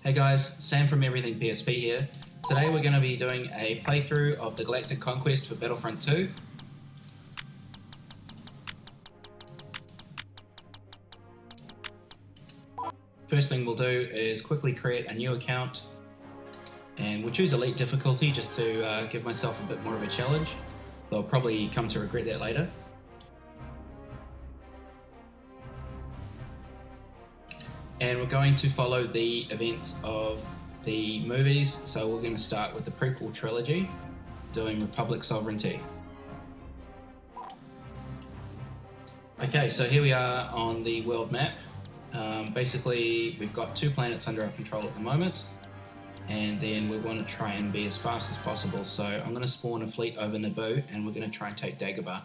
Hey guys, Sam from Everything PSP here. Today we're going to be doing a playthrough of the Galactic Conquest for Battlefront 2. First thing we'll do is quickly create a new account, and we'll choose Elite difficulty just to give myself a bit more of a challenge. I'll probably come to regret that later. And we're going to follow the events of the movies, so we're going to start with the Prequel Trilogy, doing Republic Sovereignty. Okay, so here we are on the world map. Basically, we've got 2 planets under our control at the moment, and then we want to try and be as fast as possible. So I'm going to spawn a fleet over Naboo, and we're going to try and take Dagobah.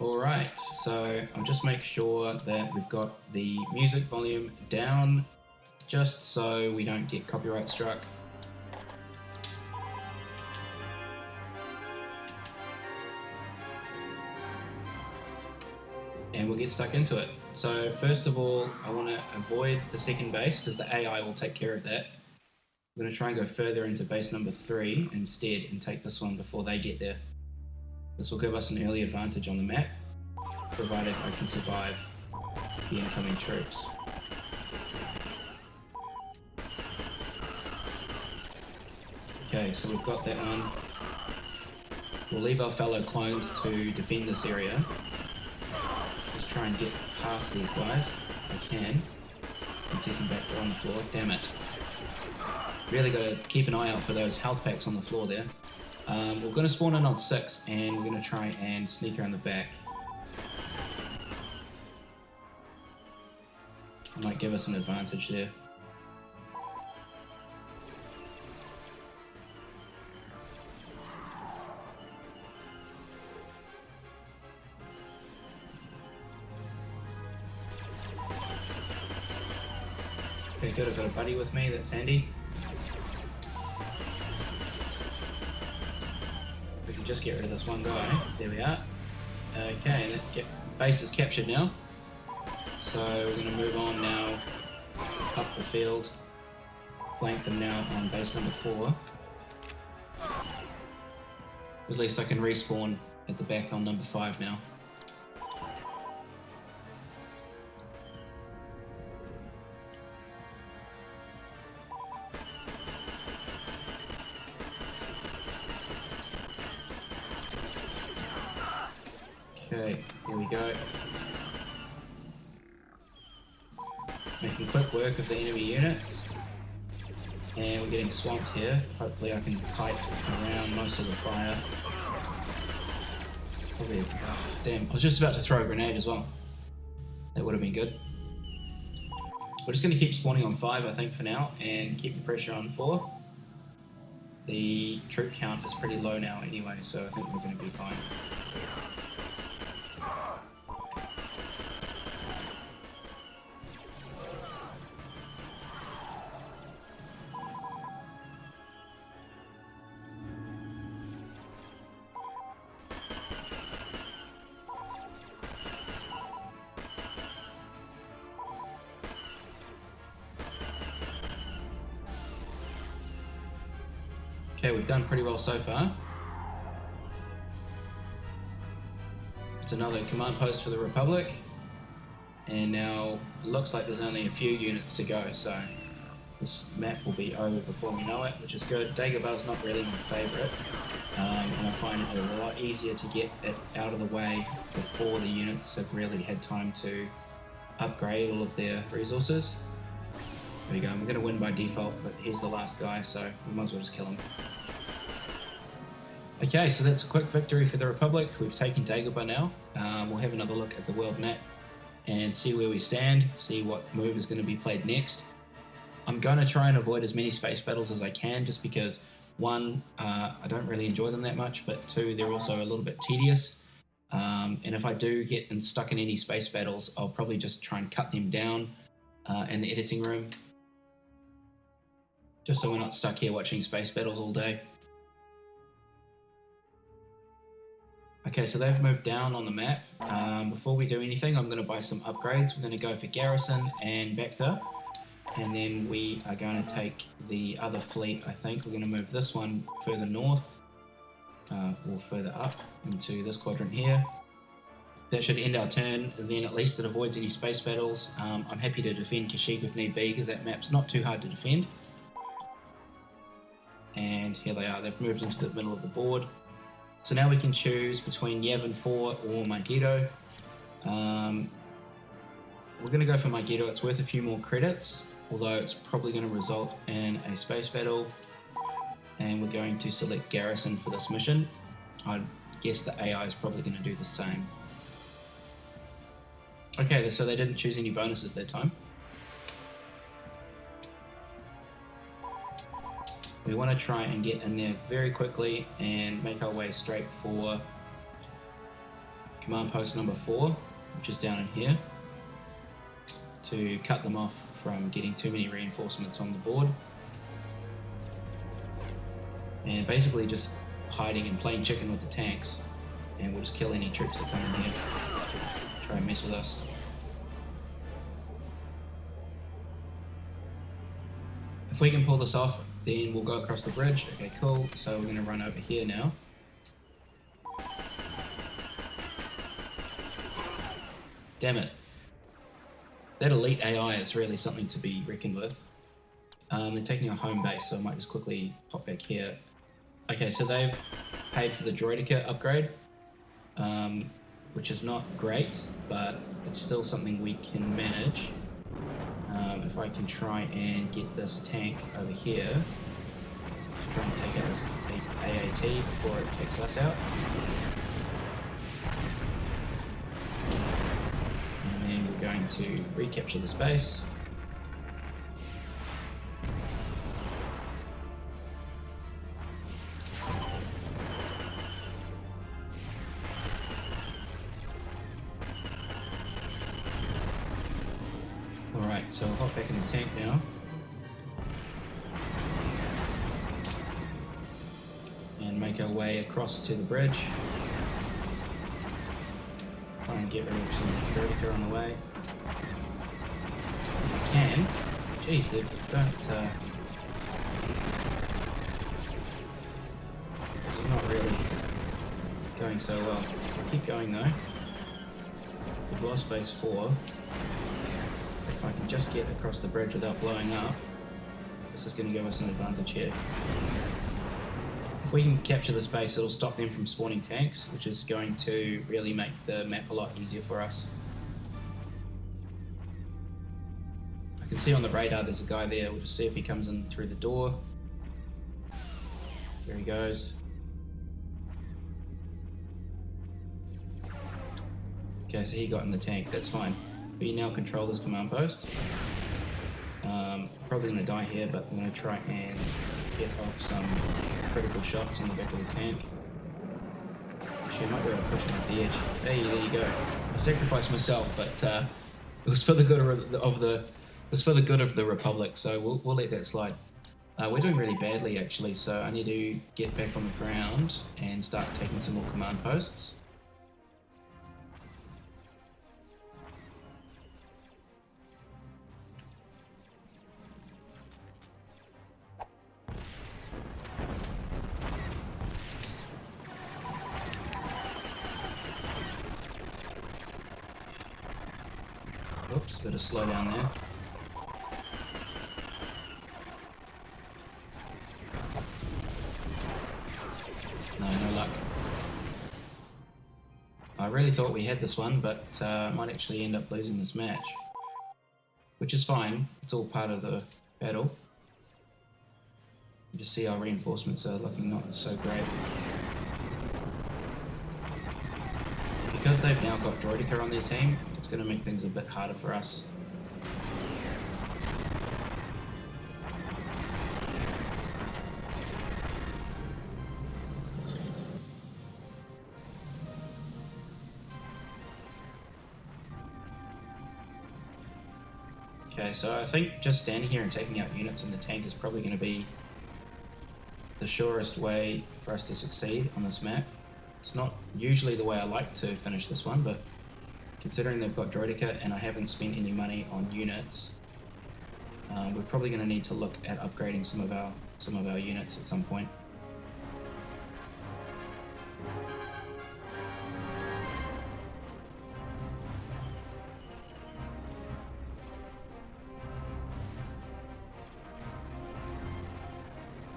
Alright, so I'll just make sure that we've got the music volume down, just so we don't get copyright struck. And we'll get stuck into it. So first of all, I want to avoid the second base, because the AI will take care of that. I'm going to try and go further into base number 3 instead, and take this one before they get there. This will give us an early advantage on the map, provided I can survive the incoming troops. Okay, so we've got that one. We'll leave our fellow clones to defend this area. Just try and get past these guys, if I can. And see some back there on the floor. Damn it. Really got to keep an eye out for those health packs on the floor there. We're going to spawn in on 6, and we're going to try and sneak around the back. Might give us an advantage there. Okay, good, I've got a buddy with me, that's handy. We can just get rid of this one guy. There we are. Okay, and that base is captured now. So we're going to move on now up the field. Flank them now on base number 4. At least I can respawn at the back on number 5 now. Okay, here we go. Making quick work of the enemy units. And we're getting swamped here. Hopefully I can kite around most of the fire. Probably, oh, damn, I was just about to throw a grenade as well. That would have been good. We're just going to keep spawning on 5, I think, for now, and keep the pressure on 4. The troop count is pretty low now anyway, so I think we're going to be fine. Okay, we've done pretty well so far. It's another command post for the Republic. And now it looks like there's only a few units to go, so this map will be over before we know it, which is good. Dagobah's not really my favourite, and I find it is a lot easier to get it out of the way before the units have really had time to upgrade all of their resources. There we go, we're going to win by default, but he's the last guy, so we might as well just kill him. Okay, so that's a quick victory for the Republic. We've taken Dagobah now. We'll have another look at the world map and see where we stand, see what move is going to be played next. I'm going to try and avoid as many space battles as I can, just because, 1, I don't really enjoy them that much, but 2, they're also a little bit tedious. And if I do get stuck in any space battles, I'll probably just try and cut them down in the editing room. just so we're not stuck here watching space battles all day. Okay, so they've moved down on the map. Before we do anything, I'm going to buy some upgrades. We're going to go for Garrison and Vector. And then we are going to take the other fleet, I think. We're going to move this one further north, or further up into this quadrant here. That should end our turn, and then at least it avoids any space battles. I'm happy to defend Kashyyyk if need be, because that map's not too hard to defend. And here they are, they've moved into the middle of the board. So now we can choose between Yavin 4 or Mygeeto. We're going to go for Mygeeto. It's worth a few more credits, although it's probably going to result in a space battle. And we're going to select Garrison for this mission. I guess the AI is probably going to do the same. Okay, so they didn't choose any bonuses that time. We want to try and get in there very quickly and make our way straight for command post number 4, which is down in here, to cut them off from getting too many reinforcements on the board. And basically just hiding and playing chicken with the tanks, and we'll just kill any troops that come in here, try and mess with us. If we can pull this off, then we'll go across the bridge. Okay, cool. So we're going to run over here now. Damn it. That elite AI is really something to be reckoned with. They're taking a home base, so I might just quickly pop back here. Okay, so they've paid for the Droidica upgrade, which is not great, but it's still something we can manage. If I can try and get this tank over here, just try and take out this AAT before it takes us out. And then we're going to recapture the space. Alright, so I'll hop back in the tank now. And make our way across to the bridge. Try and get rid of some Droidica on the way. If I can. Jeez, they don't... This is not really going so well. We'll keep going though. We've lost base 4. If I can just get across the bridge without blowing up, this is going to give us an advantage here. If we can capture this base, it'll stop them from spawning tanks, which is going to really make the map a lot easier for us. I can see on the radar there's a guy there. We'll just see if he comes in through the door. There he goes. Okay, so he got in the tank, that's fine. We now control this command post. Probably going to die here, but I'm going to try and get off some critical shots on the back of the tank. Actually, I might be able to push him off the edge. Hey, there you go. I sacrificed myself, but it was for the good of the Republic, so we'll let that slide. We're doing really badly actually, so I need to get back on the ground and start taking some more command posts. Oops, bit of slow down there. No luck. I really thought we had this one, but might actually end up losing this match. Which is fine, it's all part of the battle. You just see our reinforcements are looking not so great. Because they've now got Droidica on their team, it's going to make things a bit harder for us. Okay, so I think just standing here and taking out units in the tank is probably going to be the surest way for us to succeed on this map. It's not usually the way I like to finish this one, but considering they've got Droideka and I haven't spent any money on units, we're probably going to need to look at upgrading some of our units at some point.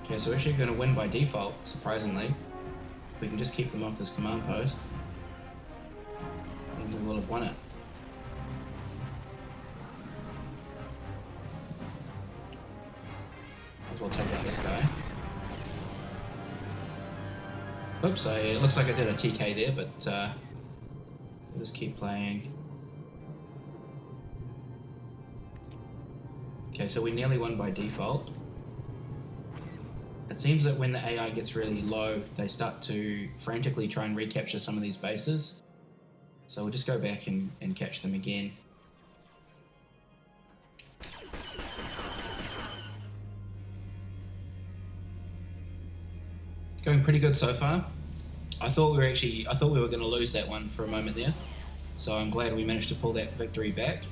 Okay, so we're actually going to win by default, surprisingly. We can just keep them off this command post, and we will have won it. Might as well take out this guy. Oops, it looks like I did a TK there, but we'll just keep playing. Okay, so we nearly won by default. It seems that when the AI gets really low, they start to frantically try and recapture some of these bases. So we'll just go back and catch them again. Going pretty good so far. I thought we were going to lose that one for a moment there. So I'm glad we managed to pull that victory back.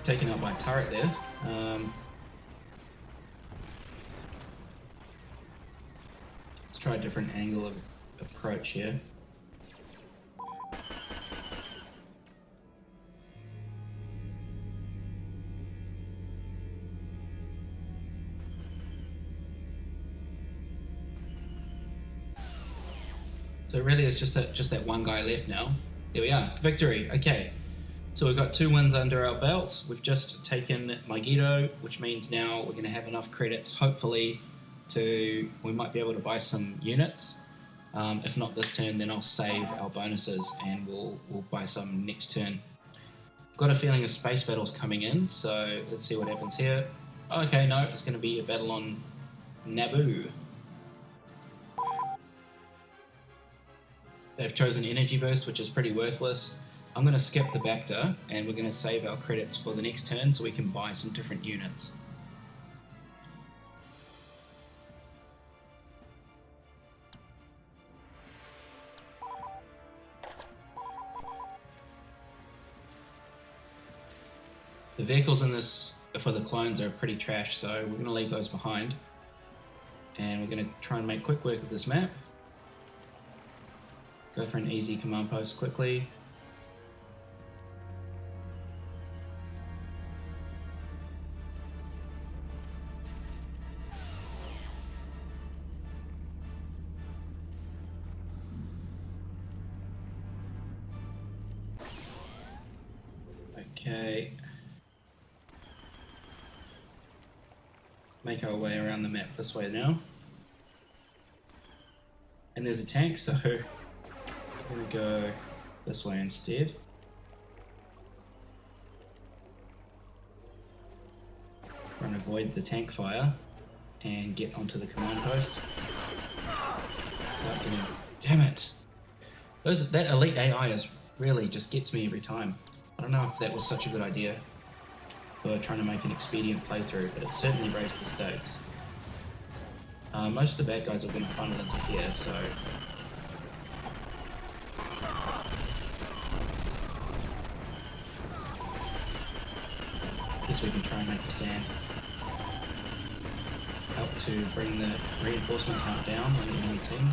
Taken out by a turret there. Let's try a different angle of approach here. So really it's just that one guy left now. There we are, victory, okay. So we've got 2 wins under our belts. We've just taken Mygeeto, which means now we're going to have enough credits, hopefully, we might be able to buy some units. If not this turn, then I'll save our bonuses and we'll buy some next turn. I've got a feeling a space battle's coming in, so let's see what happens here. Okay, no, it's going to be a battle on Naboo. They've chosen energy boost, which is pretty worthless. I'm going to skip the Bacta, and we're going to save our credits for the next turn so we can buy some different units. The vehicles in this for the clones are pretty trash, so we're going to leave those behind. And we're going to try and make quick work of this map. Go for an easy command post quickly. Okay. Make our way around the map this way now. And there's a tank, so I'm going to go this way instead. Try and avoid the tank fire and get onto the command post. Start getting... Damn it! That elite AI is really just gets me every time. I don't know if that was such a good idea for trying to make an expedient playthrough, but it certainly raised the stakes. Most of the bad guys are going to funnel into here, so... guess we can try and make a stand. Help to bring the reinforcement count down on the enemy team.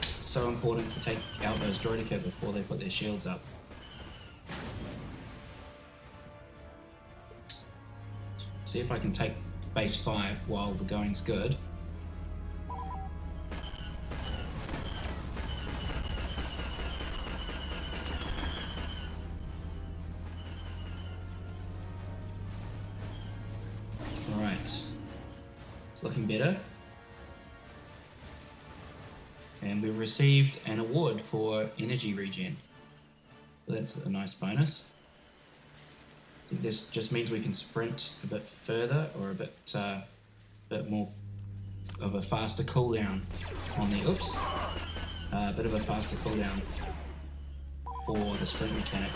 So important to take out those Droideka before they put their shields up. See if I can take base 5 while the going's good. Alright, it's looking better. And we've received an award for energy regen. So that's a nice bonus. I think this just means we can sprint a bit further, or a bit more of a faster cooldown on the... Oops. A bit of a faster cooldown for the sprint mechanic.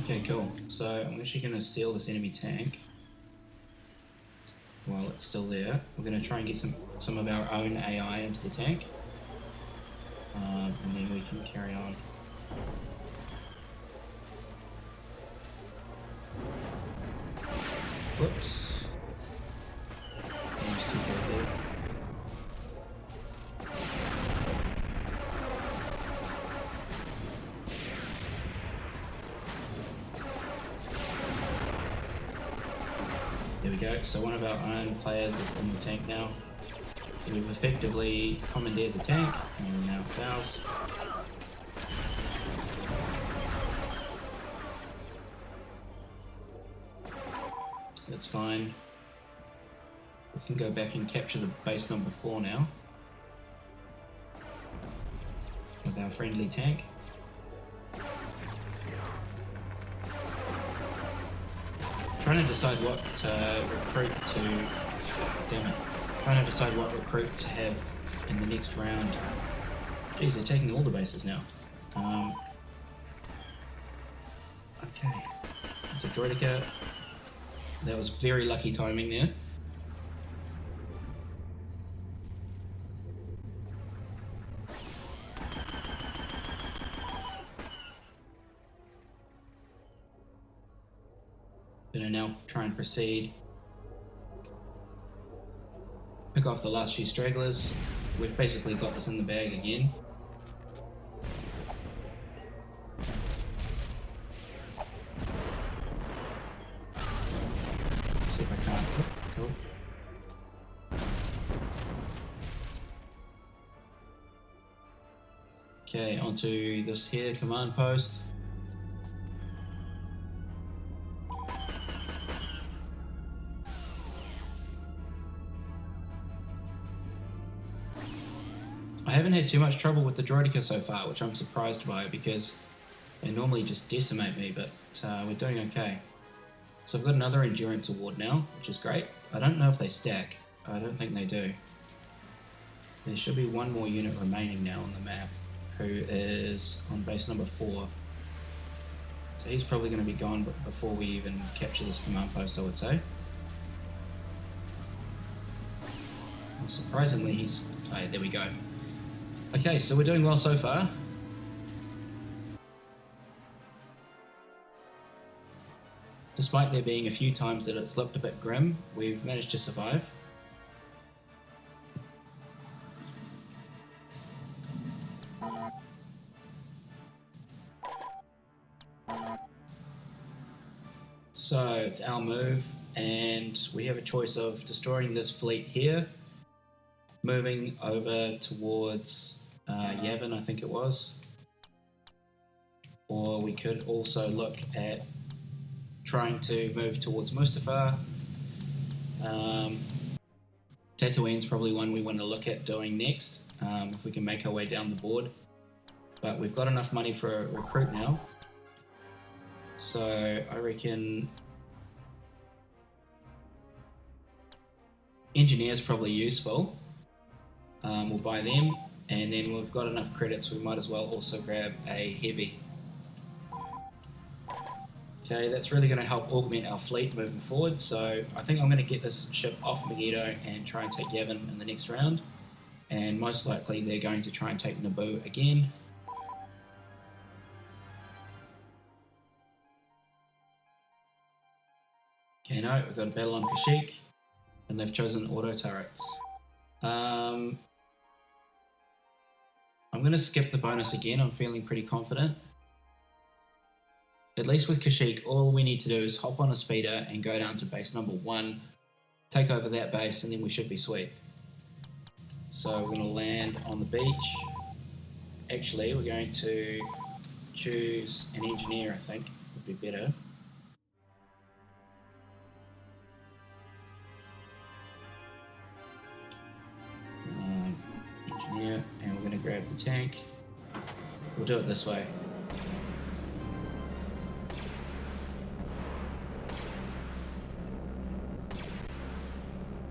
Okay, cool. So I'm actually going to steal this enemy tank while it's still there. We're going to try and get some of our own AI into the tank, and then we can carry on. Whoops. Almost too carried there. There we go, so one of our own players is in the tank now. We've effectively commandeered the tank, and now it's ours. That's fine. We can go back and capture the base number 4 now with our friendly tank. Trying to decide what recruit to... Damn it. Trying to decide what recruit to have in the next round. Jeez, they're taking all the bases now. Okay. There's a droidica. That was very lucky timing there. Gonna now try and proceed. Pick off the last few stragglers. We've basically got this in the bag again. See if I can't. Cool. Okay, onto this here command post. I haven't had too much trouble with the droidica so far, which I'm surprised by because they normally just decimate me, but we're doing okay. So I've got another endurance award now, which is great. I don't know if they stack. I don't think they do. There should be one more unit remaining now on the map, who is on base number 4. So he's probably going to be gone before we even capture this command post, I would say. Well, surprisingly, he's... Oh, there we go. Okay, so we're doing well so far. Despite there being a few times that it's looked a bit grim, we've managed to survive. So it's our move, and we have a choice of destroying this fleet here, moving over towards Yavin, I think it was. Or we could also look at trying to move towards Mustafar. Tatooine's probably one we want to look at doing next, if we can make our way down the board. But we've got enough money for a recruit now. So I reckon engineer's probably useful. We'll buy them, and then we've got enough credits, we might as well also grab a heavy. Okay, that's really going to help augment our fleet moving forward, so I think I'm going to get this ship off Mygeeto and try and take Yavin in the next round, and most likely they're going to try and take Naboo again. Okay, no, we've got a battle on Kashyyyk, and they've chosen auto turrets. I'm going to skip the bonus again. I'm feeling pretty confident. At least with Kashyyyk, all we need to do is hop on a speeder and go down to base number 1, take over that base, and then we should be sweet. So we're going to land on the beach. Actually, we're going to choose an engineer, I think, would be better. Engineer, and we're going to grab the tank. We'll do it this way.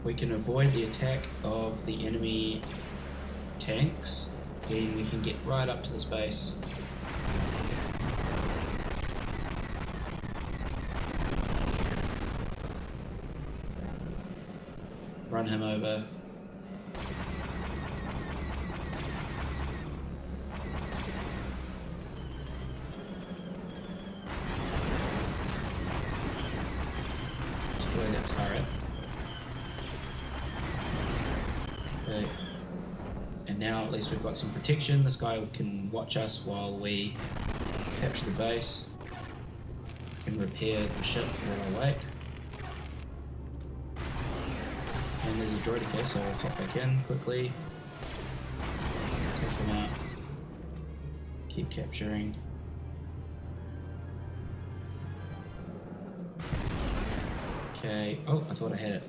we can avoid the attack of the enemy tanks, then we can get right up to this base. Run him over. Destroy that turret. Okay. And now at least we've got some protection. This guy can watch us while we capture the base. We can repair the ship while I wait. And there's a droid, okay, so I'll hop back in quickly. Take him out. Keep capturing. Okay, oh, I thought I had it.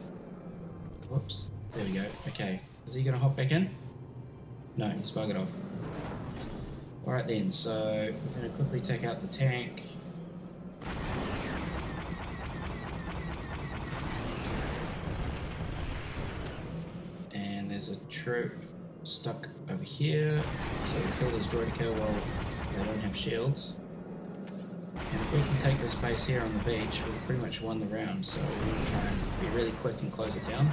Whoops, there we go. Okay, is he gonna hop back in? No, he's buggered off. Alright then, so we're gonna quickly take out the tank. There's a troop stuck over here, so we'll kill this droid while they don't have shields. And if we can take this base here on the beach, we've pretty much won the round, so we're going to try and be really quick and close it down.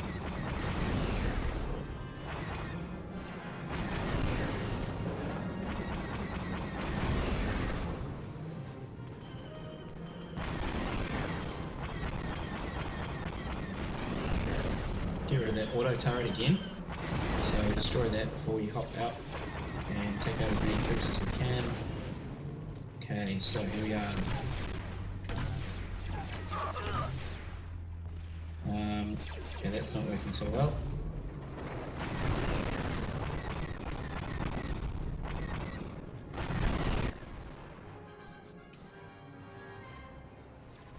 Get rid of that auto turret again. So destroy that before you hop out and take out as many troops as we can. Okay, so here we are. Okay, that's not working so well.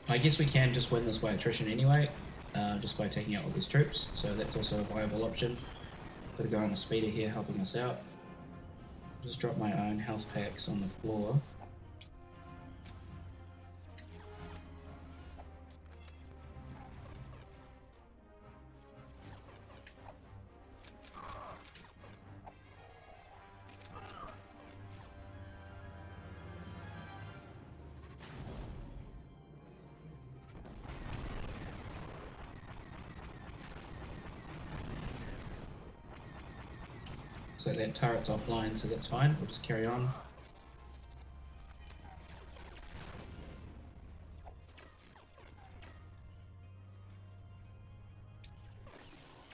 I guess we can just win this by attrition anyway, just by taking out all these troops, so that's also a viable option. Got a guy on a speeder here helping us out. Just drop my own health packs on the floor. So that turret's offline, so that's fine. We'll just carry on.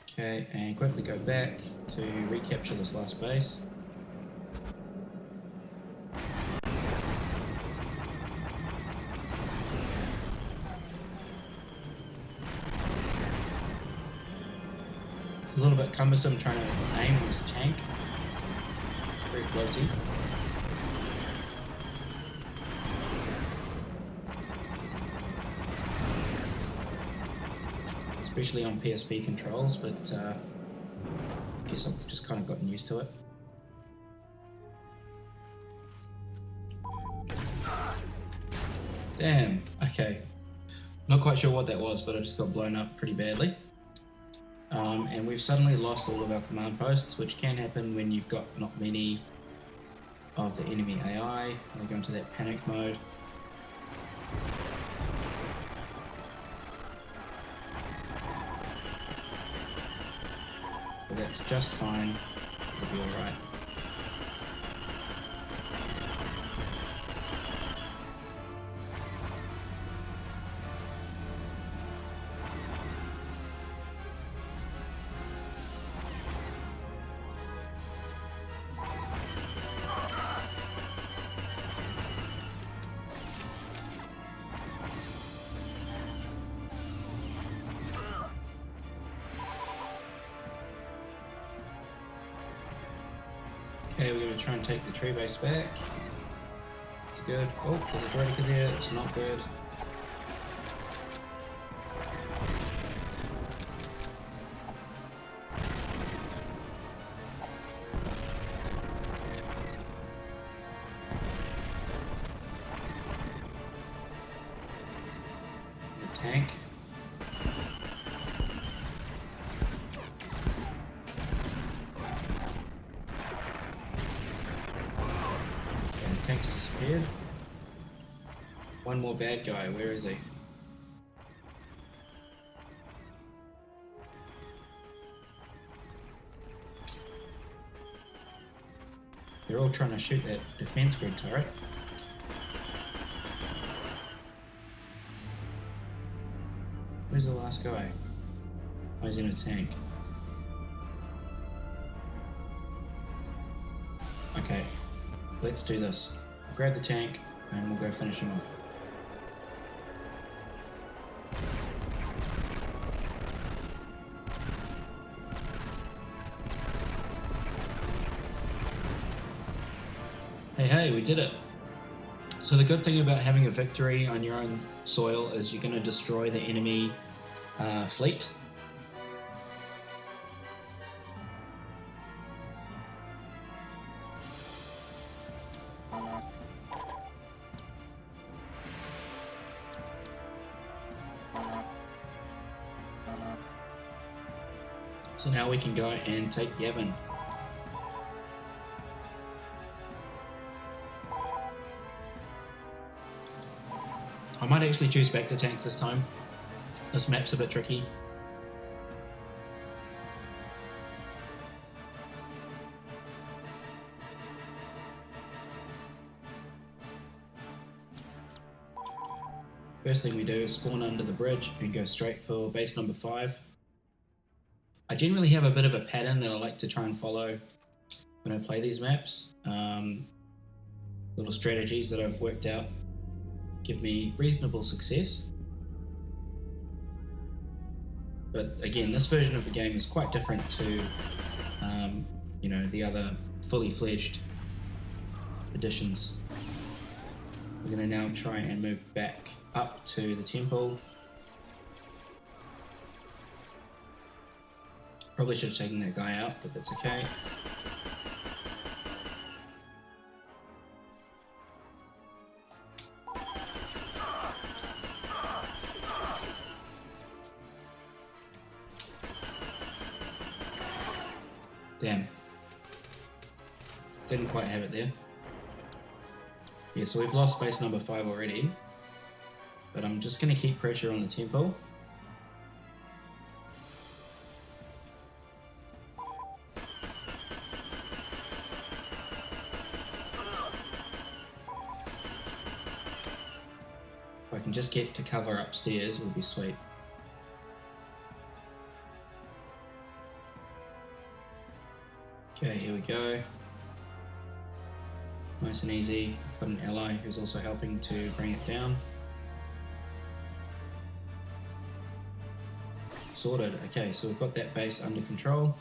Okay, and quickly go back to recapture this last base. A little bit cumbersome trying to aim this tank. Very floaty. Especially on PSP controls, but I guess I've just kind of gotten used to it. Damn, okay. Not quite sure what that was, but I just got blown up pretty badly. And we've suddenly lost all of our command posts, which can happen when you've got not many of the enemy AI. They go into that panic mode. But that's just fine. We'll be alright. Okay, we're going to try and take the tree base back. It's good. Oh, there's a droid there. It's not good. The tank. disappeared. One more bad guy, where is he? They're all trying to shoot that defense grid turret. Where's the last guy? Oh, he's in a tank. Okay, let's do this. Grab the tank and we'll go finish him off. Hey, we did it! So the good thing about having a victory on your own soil is you're going to destroy the enemy fleet. So now we can go and take Yavin. I might actually choose back to tanks this time. This map's a bit tricky. First thing we do is spawn under the bridge and go straight for base number 5. I generally have a bit of a pattern that I like to try and follow when I play these maps. Little strategies that I've worked out give me reasonable success. But again, this version of the game is quite different to the other fully fledged editions. We're going to now try and move back up to the temple. Probably should have taken that guy out, but that's okay. Damn. Didn't quite have it there. Yeah, so we've lost base number 5 already. But I'm just going to keep pressure on the temple. If I can just get to cover upstairs, will be sweet. Okay, here we go. Nice and easy. Got an ally who's also helping to bring it down. Sorted. Okay, so we've got that base under control.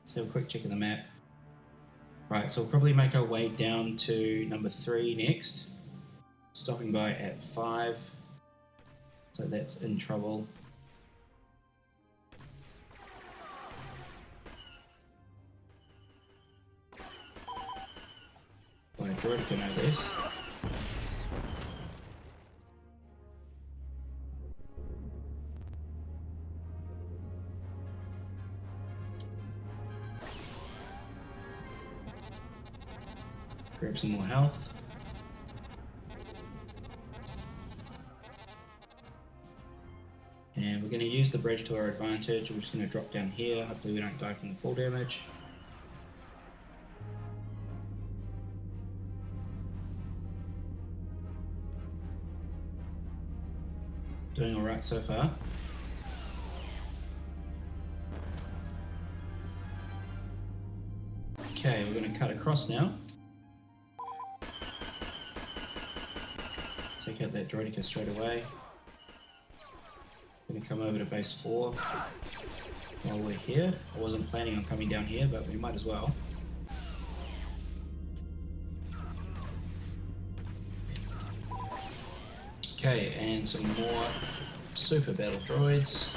Let's have a quick check of the map. Right, so we'll probably make our way down to number 3 next. Stopping by at 5. So that's in trouble. Well, a droid can know this. Grab some more health. And we're going to use the bridge to our advantage. We're just going to drop down here. Hopefully we don't die from the full damage. Doing alright so far. Okay, we're going to cut across now. Take out that droideka straight away. Going to come over to base 4 while we're here. I wasn't planning on coming down here, but we might as well. Okay, and some more super battle droids.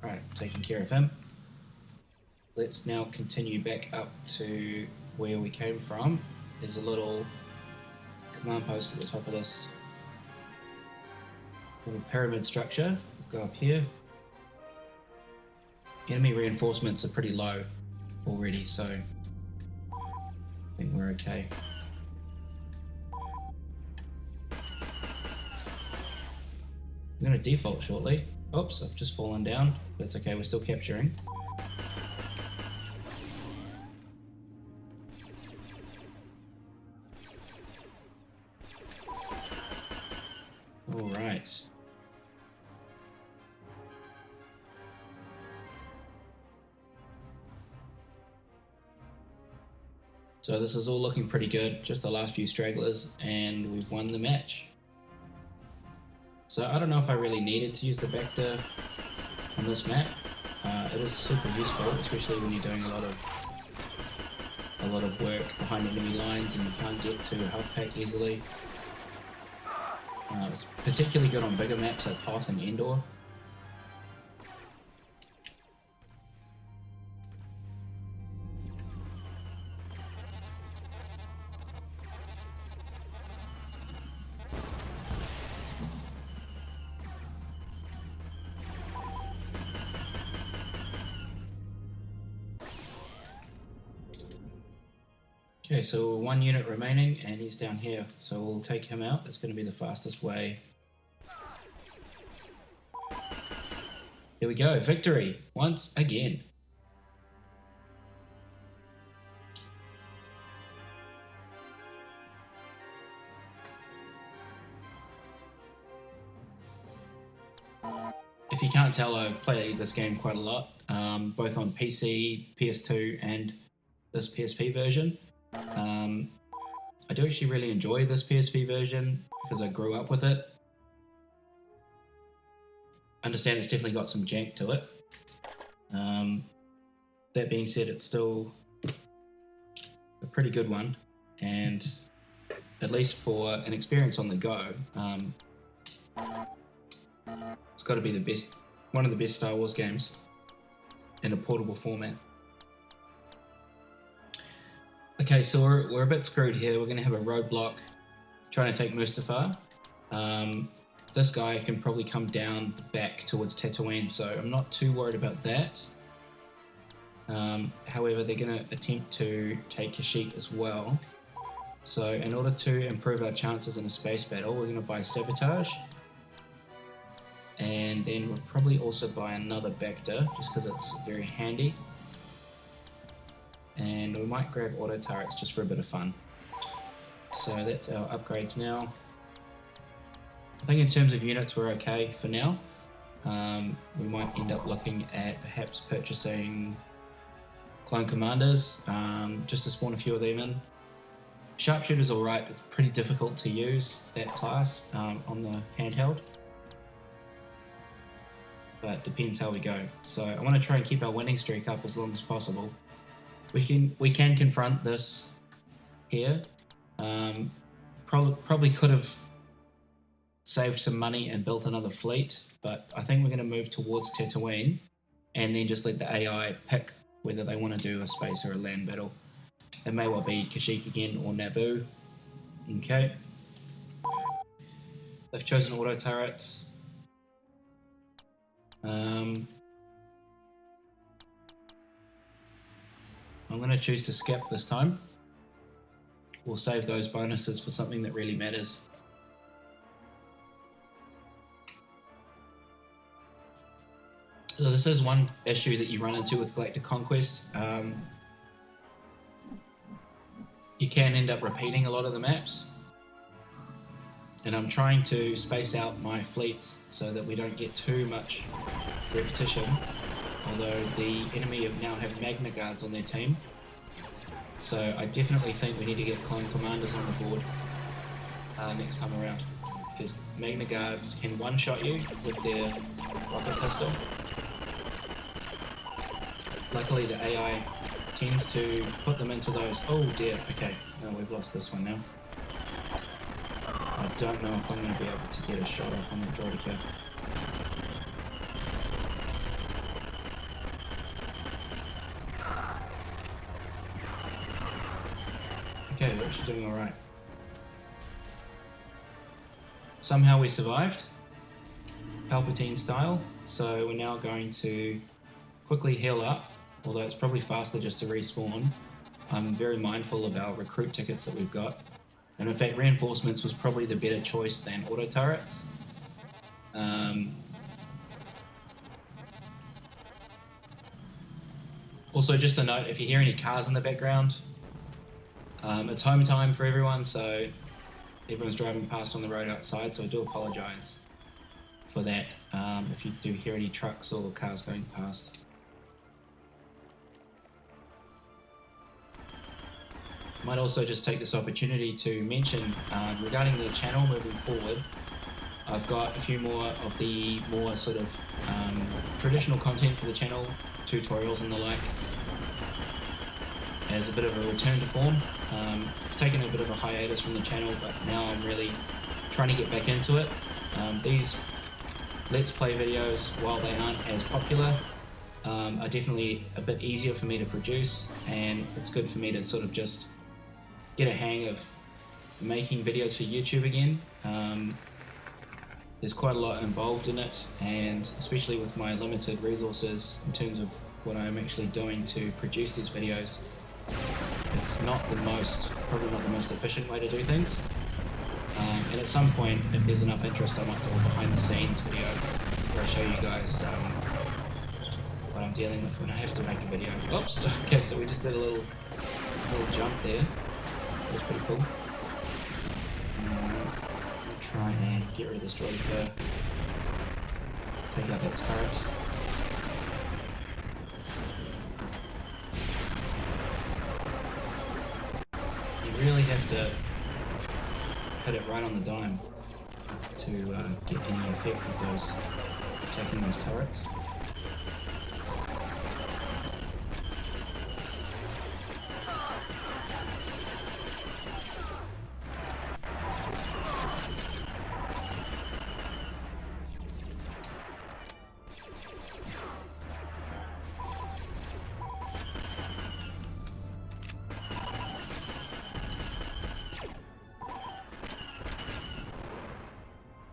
Right, taking care of him. Let's now continue back up to where we came from. There's a little command post at the top of this little pyramid structure. We'll go up here. Enemy reinforcements are pretty low already, so we're okay. We're going to default shortly. Oops, I've just fallen down. That's okay, we're still capturing. Alright. So this is all looking pretty good, just the last few stragglers, and we've won the match. So I don't know if I really needed to use the vector on this map. It is super useful, especially when you're doing a lot of work behind enemy lines and you can't get to a health pack easily. It's particularly good on bigger maps like Hoth and Endor. Okay, so 1 unit remaining, and he's down here, so we'll take him out. It's going to be the fastest way. Here we go, victory, once again. If you can't tell, I've played this game quite a lot, both on PC, PS2, and this PSP version. I do actually really enjoy this PSP version because I grew up with it. I understand it's definitely got some jank to it. That being said, it's still a pretty good one, and at least for an experience on the go, it's got to be the best, one of the best Star Wars games in a portable format. Okay, so we're a bit screwed here. We're going to have a roadblock trying to take Mustafar. This guy can probably come down the back towards Tatooine, so I'm not too worried about that. However, they're going to attempt to take Kashyyyk as well. So in order to improve our chances in a space battle, we're going to buy Sabotage. And then we'll probably also buy another Bacta, just because it's very handy. And we might grab auto turrets just for a bit of fun. So that's our upgrades now. I think in terms of units we're okay for now. We might end up looking at perhaps purchasing clone commanders, just to spawn a few of them in. Sharpshooter's alright, it's pretty difficult to use that class on the handheld. But depends how we go. So I want to try and keep our winning streak up as long as possible. We can confront this here. Probably could have saved some money and built another fleet, but I think we're going to move towards Tatooine and then just let the AI pick whether they want to do a space or a land battle. It may well be Kashyyyk again or Naboo. Okay. They've chosen auto turrets. I'm going to choose to skip this time. We'll save those bonuses for something that really matters. So this is one issue that you run into with Galactic Conquest. You can end up repeating a lot of the maps. And I'm trying to space out my fleets so that we don't get too much repetition. Although the enemy now have Magna Guards on their team. So I definitely think we need to get clone commanders on the board next time around. Because Magna Guards can one-shot you with their rocket pistol. Luckily the AI tends to put them into those... Oh dear, okay. No, we've lost this one now. I don't know if I'm going to be able to get a shot off on that droid. Okay, we're actually doing alright. Somehow we survived, Palpatine style, so we're now going to quickly heal up, although it's probably faster just to respawn, I'm very mindful of our recruit tickets that we've got. And in fact, reinforcements was probably the better choice than auto turrets. Also, just a note, if you hear any cars in the background, it's home time for everyone, so everyone's driving past on the road outside, so I do apologise for that if you do hear any trucks or cars going past. Might also just take this opportunity to mention regarding the channel moving forward, I've got a few more of the more sort of traditional content for the channel, tutorials and the like, as a bit of a return to form. I've taken a bit of a hiatus from the channel, but now I'm really trying to get back into it. These Let's Play videos, while they aren't as popular, are definitely a bit easier for me to produce, and it's good for me to sort of just get a hang of making videos for YouTube again. There's quite a lot involved in it, and especially with my limited resources in terms of what I'm actually doing to produce these videos, it's probably not the most efficient way to do things. And at some point, if there's enough interest, I might do a behind the scenes video where I show you guys what I'm dealing with when I have to make a video. Oops, okay, so we just did a little jump there. That was pretty cool. We'll try and get rid of this droid car. Take out that turret. You really have to hit it right on the dime to get any effect with those attacking those turrets.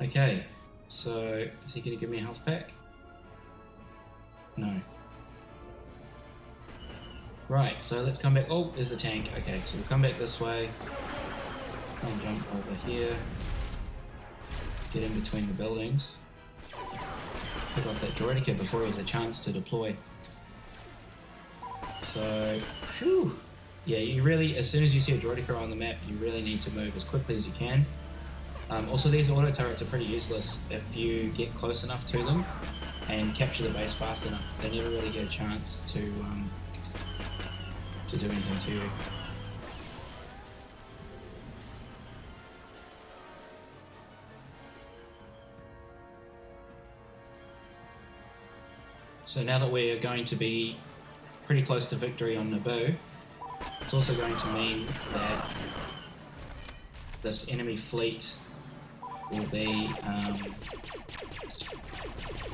Okay, so is he going to give me a health pack? No. Right, so let's come back. Oh, there's the tank. Okay, so we'll come back this way. Try and jump over here. Get in between the buildings. Pick off that droid kit before he has a chance to deploy. So, phew. Yeah, you really, as soon as you see a droidica on the map, you really need to move as quickly as you can. Also, these auto turrets are pretty useless if you get close enough to them and capture the base fast enough. They never really get a chance to do anything to you. So now that we're going to be pretty close to victory on Naboo, it's also going to mean that this enemy fleet will be,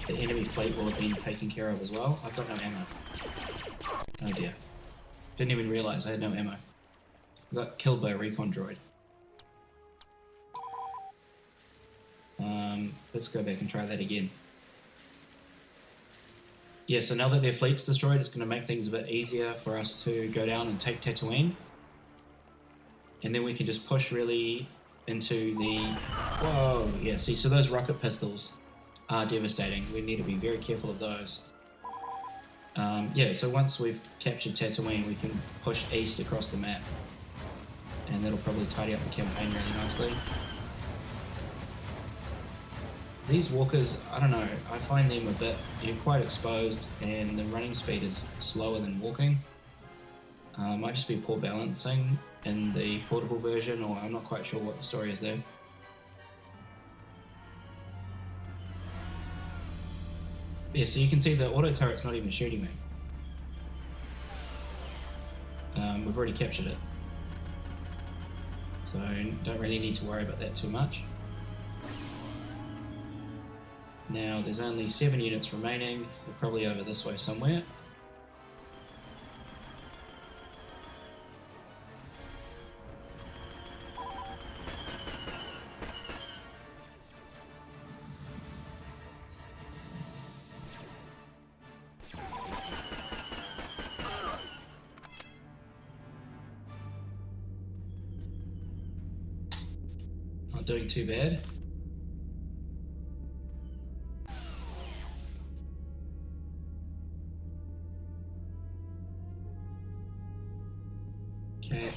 the enemy fleet will have been taken care of as well. I've got no ammo. Oh dear. Didn't even realise I had no ammo. I got killed by a recon droid. Let's go back and try that again. Yeah, so now that their fleet's destroyed, it's going to make things a bit easier for us to go down and take Tatooine. And then we can just push really into the... Whoa, yeah, see, so those rocket pistols are devastating. We need to be very careful of those. Yeah, so once we've captured Tatooine, we can push east across the map. And that'll probably tidy up the campaign really nicely. These walkers, I don't know, I find them a bit, quite exposed, and the running speed is slower than walking. Might just be poor balancing in the portable version, or I'm not quite sure what the story is there. Yeah, so you can see the auto turret's not even shooting me. We've already captured it. So don't really need to worry about that too much. Now there's only 7 units remaining. They're probably over this way somewhere. doing too bad. Okay.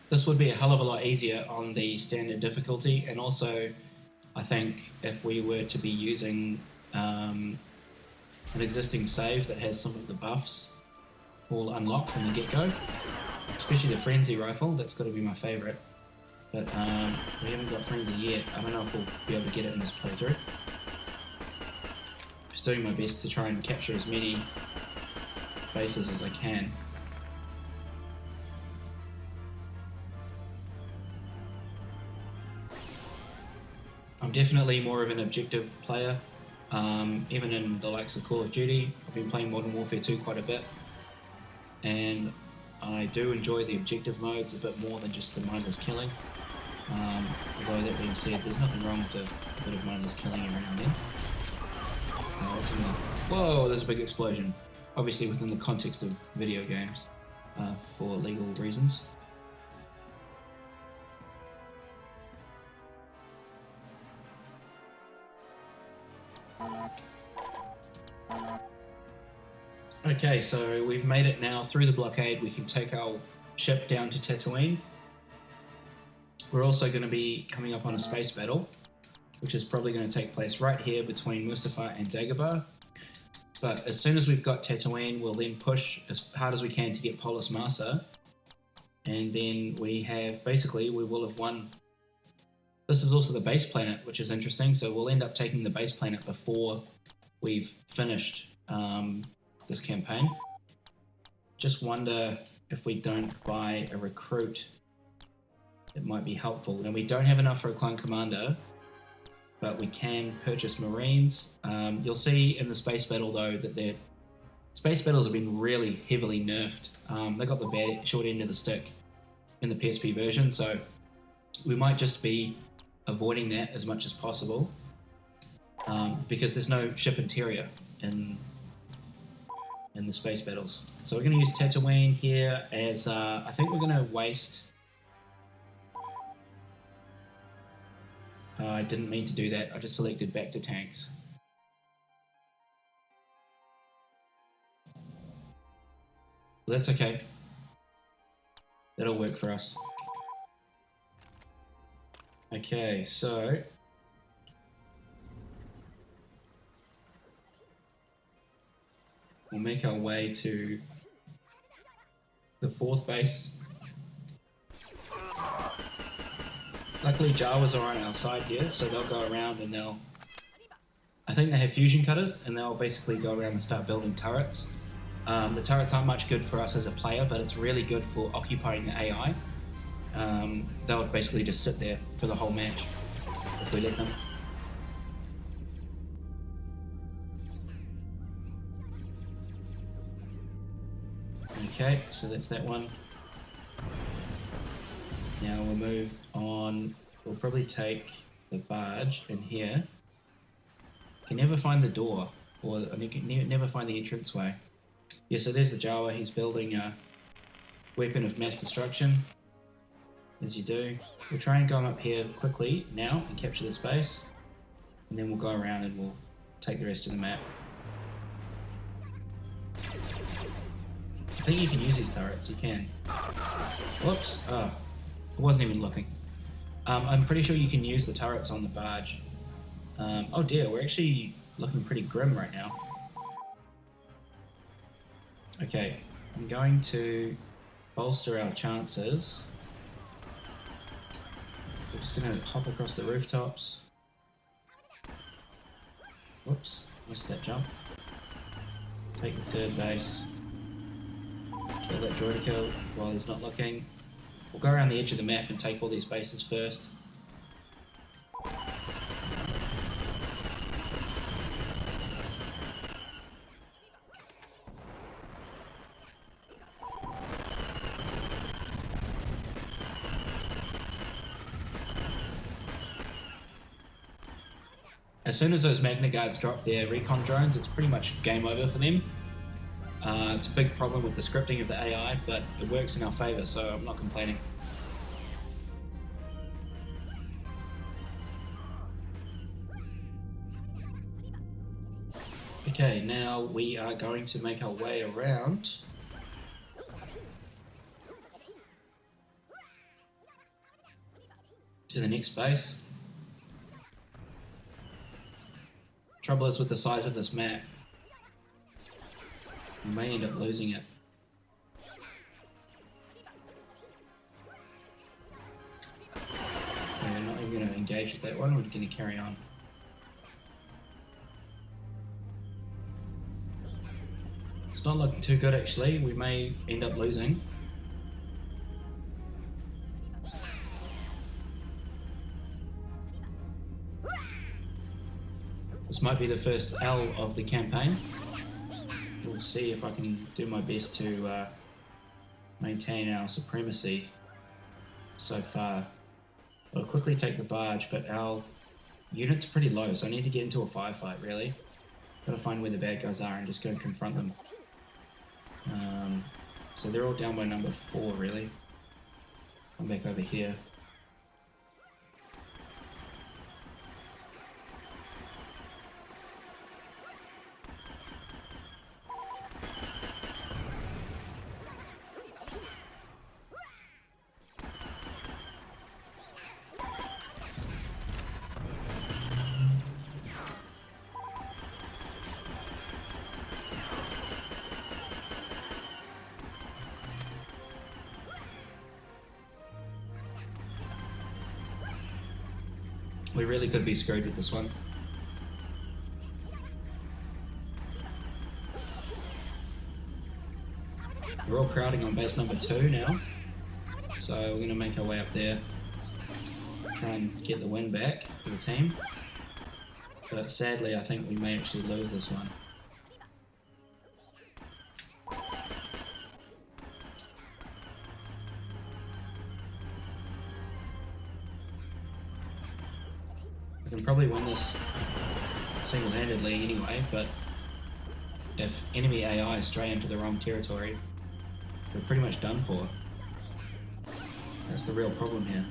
This would be a hell of a lot easier on the standard difficulty, and also I think if we were to be using an existing save that has some of the buffs all unlocked from the get-go, especially the Frenzy Rifle, that's got to be my favourite. But we haven't got Frenzy yet. I don't know if we'll be able to get it in this playthrough. Just doing my best to try and capture as many bases as I can. I'm definitely more of an objective player. Even in the likes of Call of Duty, I've been playing Modern Warfare 2 quite a bit, and I do enjoy the objective modes a bit more than just the mindless killing. Although that being said, there's nothing wrong with a bit of mindless killing every now and then. Whoa, there's a big explosion. Obviously within the context of video games, for legal reasons. Okay, so we've made it now through the blockade. We can take our ship down to Tatooine. We're also going to be coming up on a space battle, which is probably going to take place right here between Mustafar and Dagobah. But as soon as we've got Tatooine, we'll then push as hard as we can to get Polis Massa. And then we have, basically, we will have won. This is also the base planet, which is interesting. So we'll end up taking the base planet before we've finished this campaign. Just wonder if we don't buy a recruit, it might be helpful. And we don't have enough for a clone commander, but we can purchase Marines. You'll see in the space battle though that their space battles have been really heavily nerfed. They got the short end of the stick in the PSP version, so we might just be avoiding that as much as possible, because there's no ship interior in the space battles. So we're going to use Tatooine here as, I think we're going to waste... I didn't mean to do that, I just selected back to tanks. Well, that's okay. That'll work for us. Okay, so... we'll make our way to the 4th base. Luckily Jawas are on our side here, so they'll go around and they'll... I think they have fusion cutters, and they'll basically go around and start building turrets. The turrets aren't much good for us as a player, but it's really good for occupying the AI. They'll basically just sit there for the whole match, if we let them. Okay, so that's that one. Now we'll move on. We'll probably take the barge in here. Can never find the door, or I mean, can never find the entranceway. Yeah, so there's the Jawa. He's building a weapon of mass destruction, as you do. We'll try and go up here quickly now and capture this base, and then we'll go around and we'll take the rest of the map. I think you can use these turrets, you can. Whoops, I wasn't even looking. I'm pretty sure you can use the turrets on the barge. Oh dear, we're actually looking pretty grim right now. Okay, I'm going to bolster our chances. We're just going to hop across the rooftops. Whoops, missed that jump. Take the 3rd base. Kill that droid kill while he's not looking. We'll go around the edge of the map and take all these bases first. As soon as those Magna Guards drop their recon drones, it's pretty much game over for them. It's a big problem with the scripting of the AI, but it works in our favour, so I'm not complaining. Okay, now we are going to make our way around to the next base. Trouble is with the size of this map, we may end up losing it. We're not even going to engage with that one, we're going to carry on. It's not looking too good actually, we may end up losing. This might be the first L of the campaign. We'll see if I can do my best to maintain our supremacy so far. I'll quickly take the barge, but our unit's pretty low, so I need to get into a firefight really. Gotta find where the bad guys are and just go and confront them. So they're all down by number 4 really. Come back over here. We really could be screwed with this one. We're all crowding on base number 2 now, so we're going to make our way up there, try and get the win back for the team, but sadly I think we may actually lose this one. I can probably win this single-handedly anyway, but if enemy AI stray into the wrong territory, we're pretty much done for. That's the real problem here.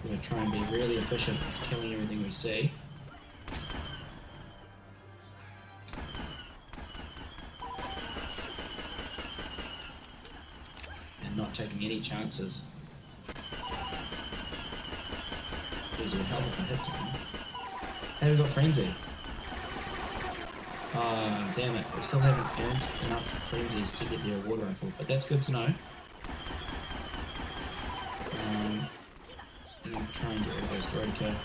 Gonna try and be really efficient with killing everything we see. Not taking any chances. Jeez, it would help if I hit someone. Hey, we got Frenzy. Ah, damn it. We still haven't earned enough Frenzies to get the award rifle, but that's good to know. I'm going to try and get rid of those Droid.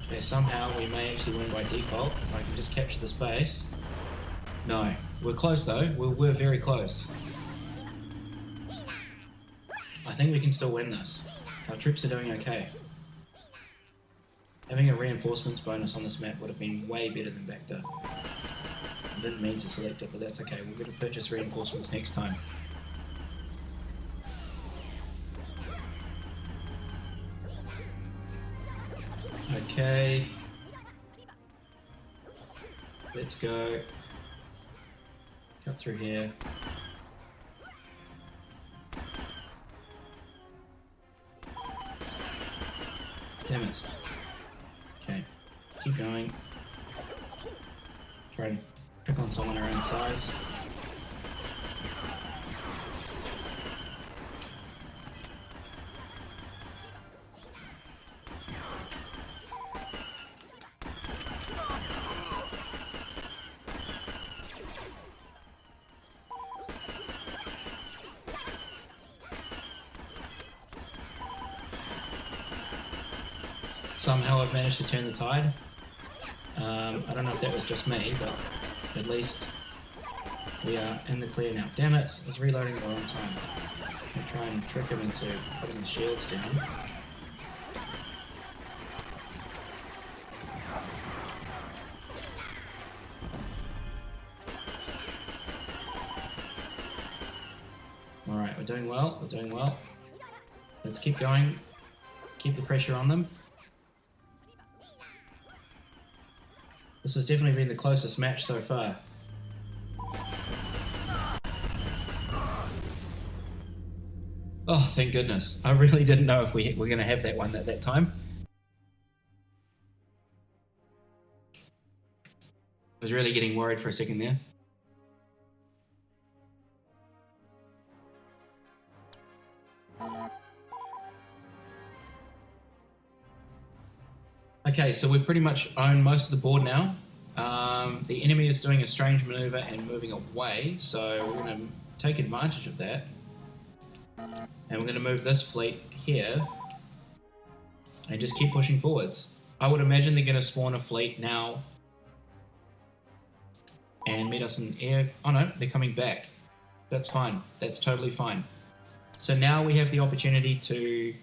Okay, somehow we may actually win by default if I can just capture this base. No, we're close though. We're very close. I think we can still win this. Our troops are doing okay. Having a reinforcements bonus on this map would have been way better than Bacta. I didn't mean to select it, but that's okay. We're going to purchase reinforcements next time. Okay. Let's go. Cut through here. Damn it. Okay. Keep going. Try and pick on someone our own size. Somehow I've managed to turn the tide. I don't know if that was just me, but at least we are in the clear now. Damn it, I was reloading at the wrong time. I'm try and trick him into putting the shields down. doing well, we're doing well. Let's keep going. Keep the pressure on them. This has definitely been the closest match so far. Oh, thank goodness. I really didn't know if we were going to have that one at that time. I was really getting worried for a second there. Okay, so we pretty much own most of the board now. The enemy is doing a strange maneuver and moving away, so we're going to take advantage of that. And we're going to move this fleet here and just keep pushing forwards. I would imagine they're going to spawn a fleet now and meet us in air. Oh no, they're coming back. That's fine. That's totally fine. So now we have the opportunity to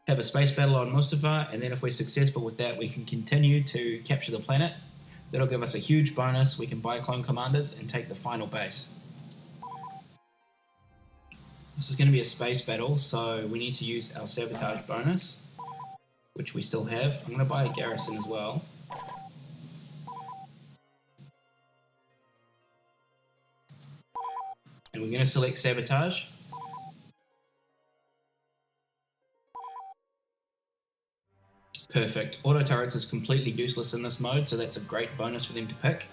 have a space battle on Mustafar, and then if we're successful with that, we can continue to capture the planet. That'll give us a huge bonus. We can buy clone commanders and take the final base. This is going to be a space battle, so we need to use our sabotage bonus, which we still have. I'm going to buy a garrison as well. And we're going to select sabotage. Perfect. Auto turrets is completely useless in this mode, so that's a great bonus for them to pick.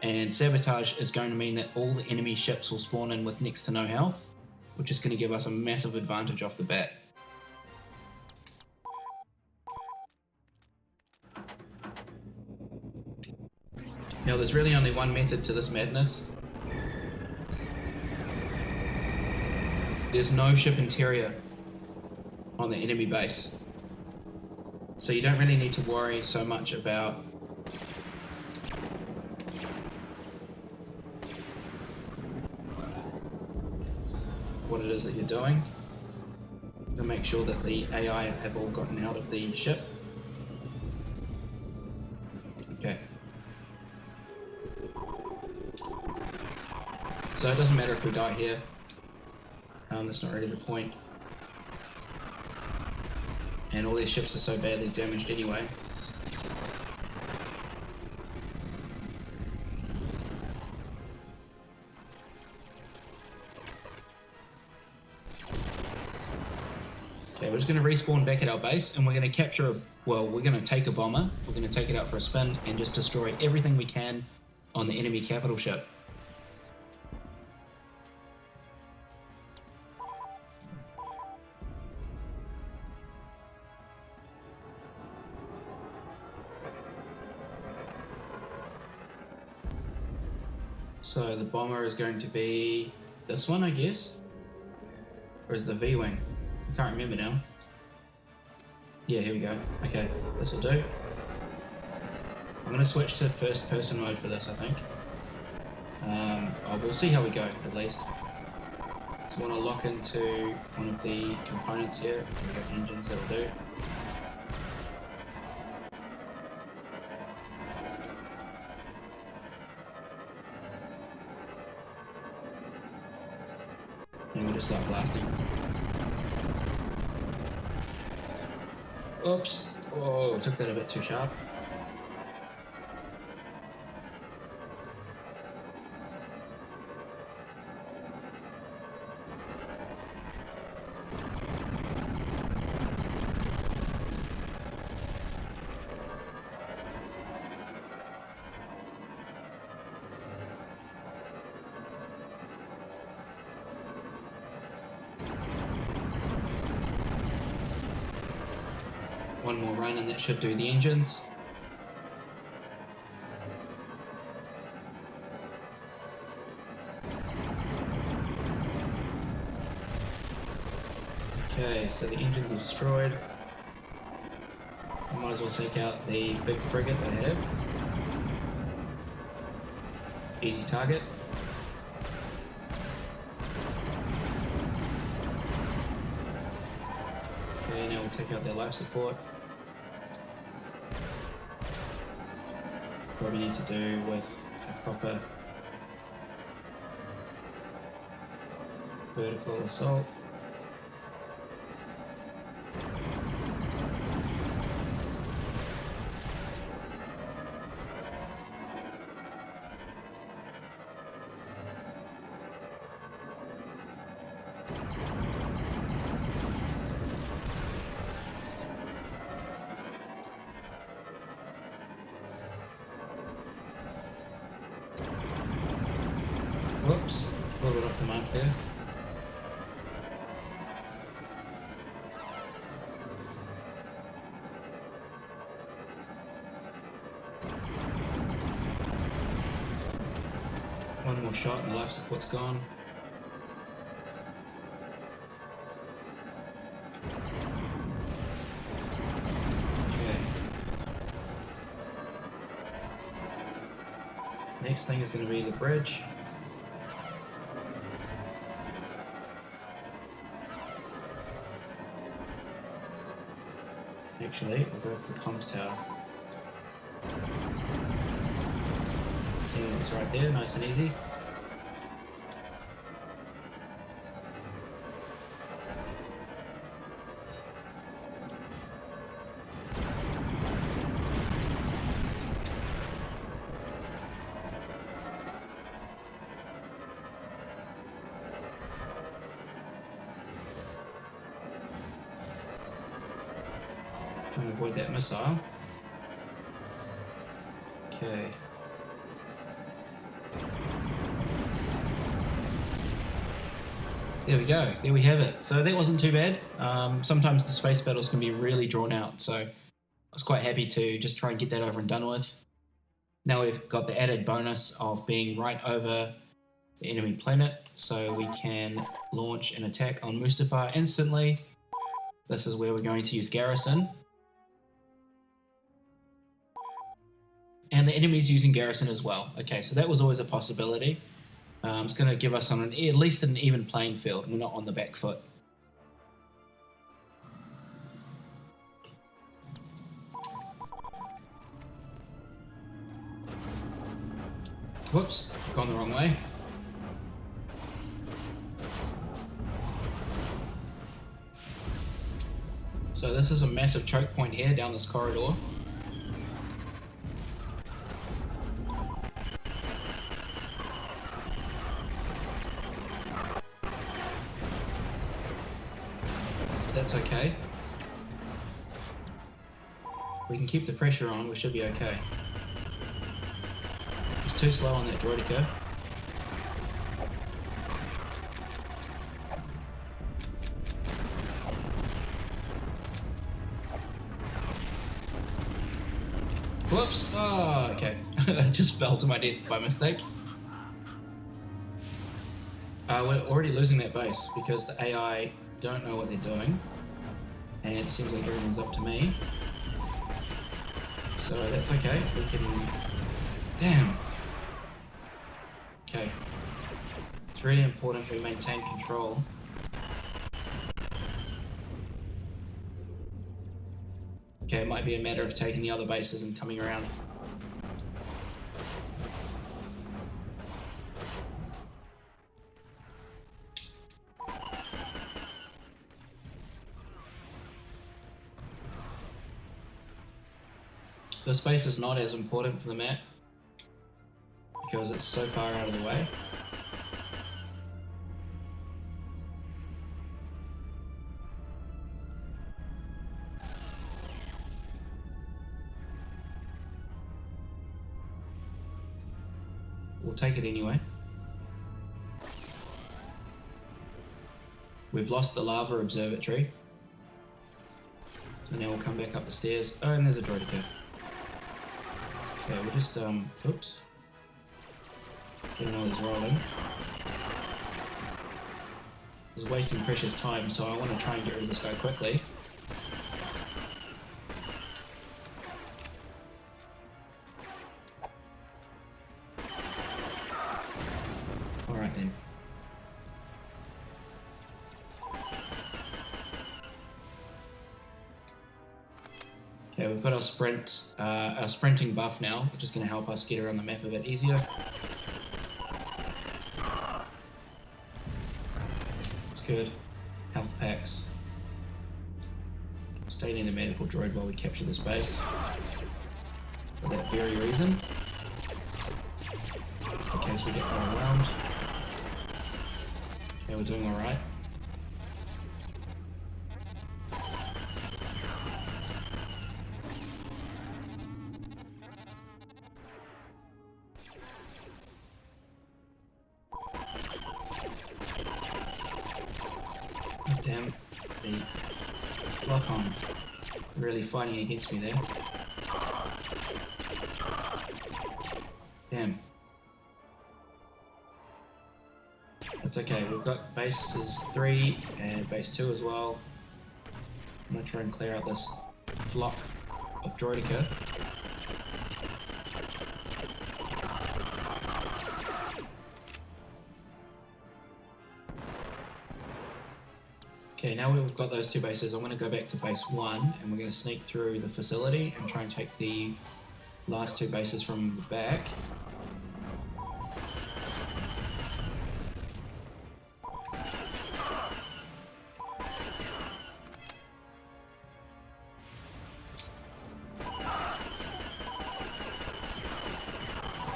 And sabotage is going to mean that all the enemy ships will spawn in with next to no health, which is going to give us a massive advantage off the bat. Now there's really only one method to this madness. There's no ship interior on the enemy base. So you don't really need to worry so much about what it is that you're doing. To make sure that the AI have all gotten out of the ship. Okay. So it doesn't matter if we die here. That's not really the point. And all these ships are so badly damaged anyway. Okay, we're just going to respawn back at our base, and we're going to capture, we're going to take a bomber, we're going to take it out for a spin, and just destroy everything we can on the enemy capital ship. So the bomber is going to be this one, I guess? Or is it the V-Wing? I can't remember now. Yeah, here we go. Okay, this will do. I'm going to switch to first person mode for this, I think. We'll see how we go, at least. So I want to lock into one of the components here. We've got engines, that'll do. And we just start blasting. Oops. Oh, took that a bit too sharp. One more run and that should do the engines. Okay, so the engines are destroyed. I might as well take out the big frigate I have. Easy target. Okay, now we'll take out their life support. What we need to do with a proper vertical assault. Whoops, a little bit off the mark there. One more shot and the life support's gone. Okay. Next thing is going to be the bridge. Actually, we'll go for the comms tower. See, it's right there, nice and easy. And avoid that missile. Okay. There we go. There we have it. So that wasn't too bad. Sometimes the space battles can be really drawn out, so I was quite happy to just try and get that over and done with. Now we've got the added bonus of being right over the enemy planet, so we can launch an attack on Mustafar instantly. This is where we're going to use Garrison. And the enemy's using Garrison as well. Okay, so that was always a possibility. It's going to give us on at least an even playing field. We're not on the back foot. Whoops, gone the wrong way. So this is a massive choke point here down this corridor. That's okay. We can keep the pressure on, we should be okay. It's too slow on that droidica. Whoops! Oh, okay. I just fell to my death by mistake. We're already losing that base because the AI don't know what they're doing. And it seems like everything's up to me. So that's okay. We can... Damn! Okay. It's really important we maintain control. Okay, it might be a matter of taking the other bases and coming around. The space is not as important for the map because it's so far out of the way. We'll take it anyway. We've lost the lava observatory. So now we'll come back up the stairs. Oh, and there's a droidica. Okay, we'll just, oops. Getting all these rolling. This is wasting precious time, so I want to try and get rid of this guy quickly. Alright then. Okay, we've got our sprinting buff now, which is going to help us get around the map a bit easier. It's good. Health packs. Stay near the medical droid while we capture this base. For that very reason. In case we get run around. Okay, we're doing alright. damn. The lock-on really fighting against me there. Damn. That's okay, we've got bases 3 and base 2 as well. I'm going to try and clear out this flock of Droidica. Okay, now we've got those 2 bases, I'm going to go back to base 1 and we're going to sneak through the facility and try and take the last 2 bases from the back.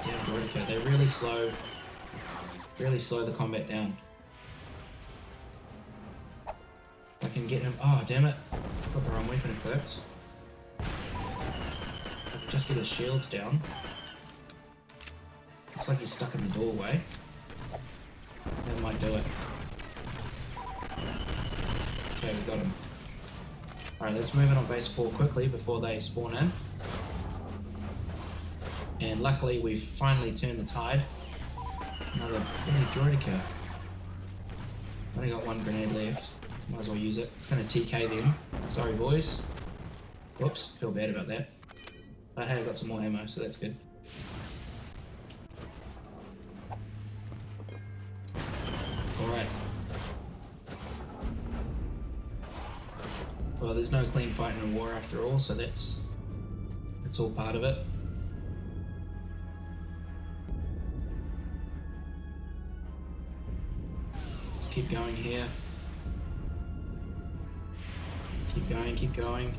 Damn Droidica, they really slow the combat down. I can get him. Oh, damn it. I've got the wrong weapon equipped. I can just get his shields down. Looks like he's stuck in the doorway. That might do it. Okay, we got him. Alright, let's move in on base 4 quickly before they spawn in. And luckily, we've finally turned the tide. Another Droidica. Only got 1 grenade left. Might as well use it. It's going to TK them. Sorry, boys. Whoops, feel bad about that. But hey, I got some more ammo, so that's good. Alright. Well, there's no clean fight in a war after all, so that's all part of it. Let's keep going here. Keep going, keep going.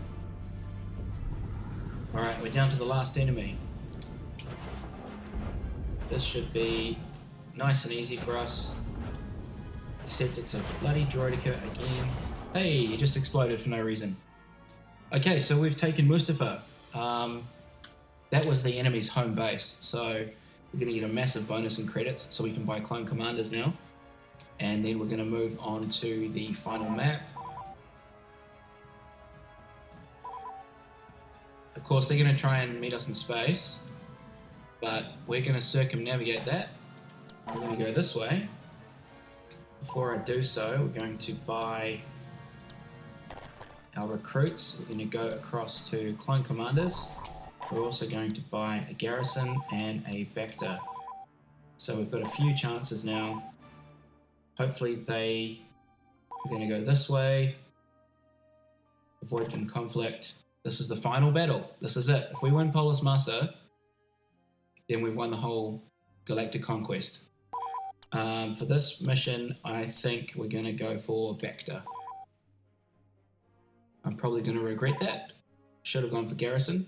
Alright, we're down to the last enemy. This should be nice and easy for us. Except it's a bloody Droidica again. Hey, he just exploded for no reason. Okay, so we've taken Mustafar. That was the enemy's home base, so we're going to get a massive bonus in credits, so we can buy clone commanders now. And then we're going to move on to the final map. Of course, they're going to try and meet us in space, but we're going to circumnavigate that. We're going to go this way. Before I do so, we're going to buy our recruits. We're going to go across to clone commanders. We're also going to buy a garrison and a Bacta. So we've got a few chances now. Hopefully we're going to go this way. Avoid conflict. This is the final battle. This is it. If we win Polis Massa, then we've won the whole Galactic Conquest. For this mission, I think we're going to go for Bacta. I'm probably going to regret that. Should have gone for garrison.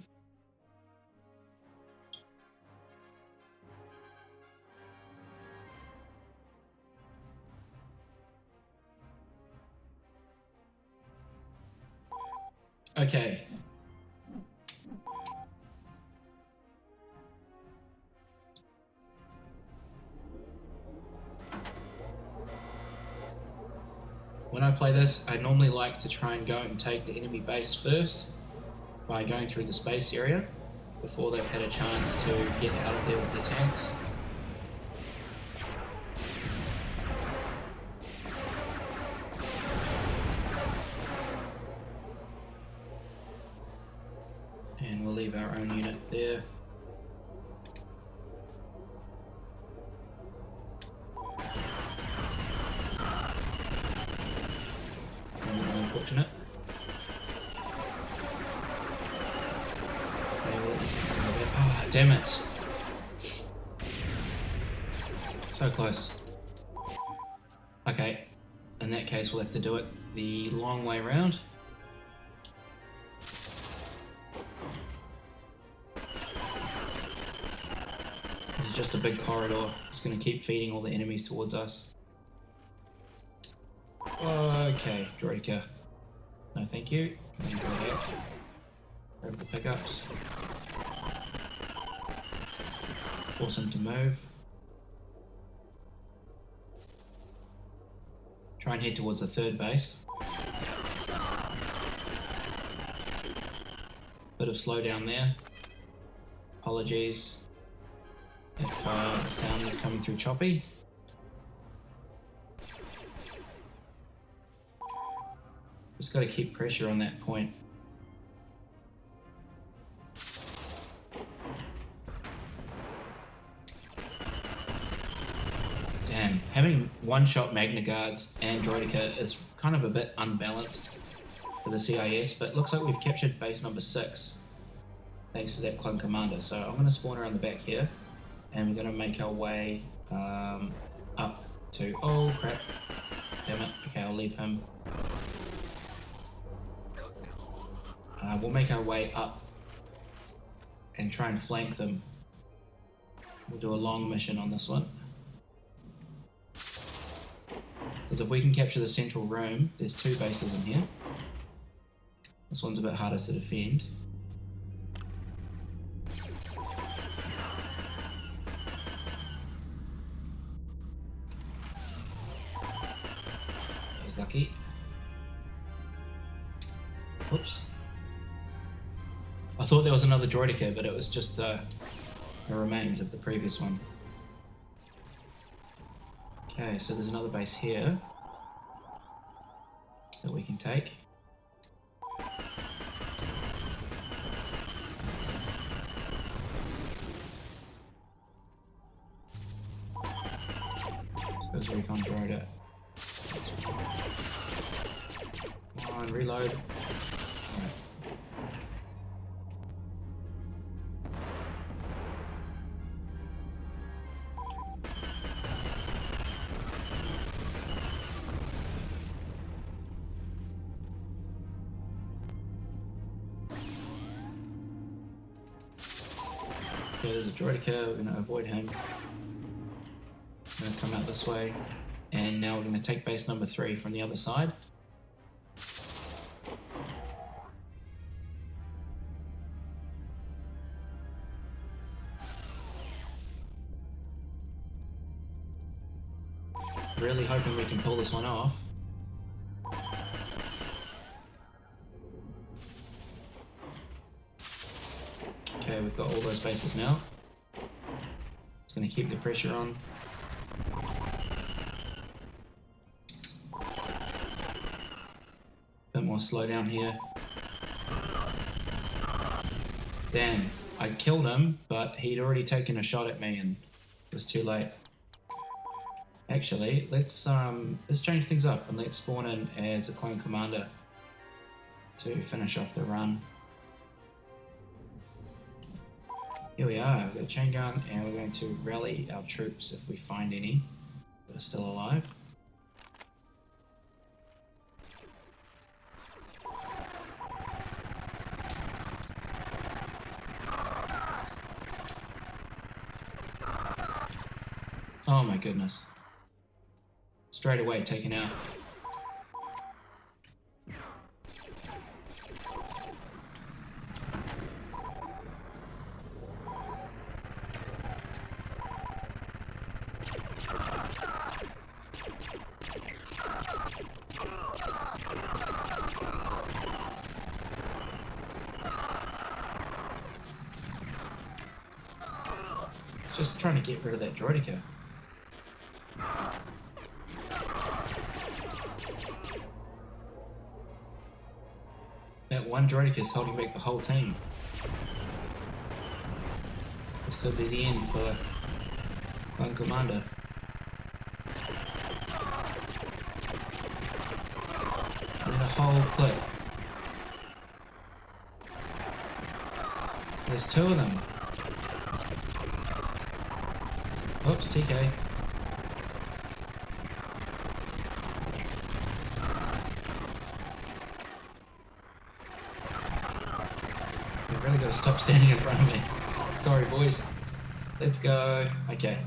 Okay. When I play this, I normally like to try and go and take the enemy base first by going through the space area before they've had a chance to get out of there with the tanks. And we'll leave our own unit there. That was unfortunate. Ah, oh, damn it. So close. Okay, in that case we'll have to do it the long way around. This is just a big corridor. It's going to keep feeding all the enemies towards us. Okay, Droidica. No thank you. I'm going to go back. Grab the pickups. Force him to move. Try and head towards the third base. Bit of slowdown there. Apologies if the sound is coming through choppy. Just got to keep pressure on that point. Damn, having one-shot Magna Guards and Droideka is kind of a bit unbalanced for the CIS, but it looks like we've captured base number 6 thanks to that clone commander. So I'm going to spawn around the back here and we're going to make our way up to... Oh crap, damn it. Okay, I'll leave him. We'll make our way up and try and flank them. We'll do a long mission on this one. Because if we can capture the central room, there's 2 bases in here. This one's a bit harder to defend. He's lucky. Oops. I thought there was another Droideka, but it was just the remains of the previous one. Okay, so there's another base here that we can take. Suppose recon droid it. Come on, reload. Right. Okay, there's a Droideka, we're going to avoid him. I'm going to come out this way, and now we're going to take base number 3 from the other side. Really hoping we can pull this one off. Okay, we've got all those bases now. Just going to keep the pressure on. Bit more slowdown here. Damn, I killed him, but he'd already taken a shot at me and it was too late. Actually, let's change things up and let's spawn in as a clone commander to finish off the run. Here we are, we've got a chain gun and we're going to rally our troops if we find any that are still alive. Oh my goodness. Straight away taken out. Just trying to get rid of that Droideka. That one Droideka is holding back the whole team. This could be the end for Clone Commander. And then a whole clip. There's 2 of them. Oops, TK. You've really got to stop standing in front of me. Sorry, boys. Let's go. Okay.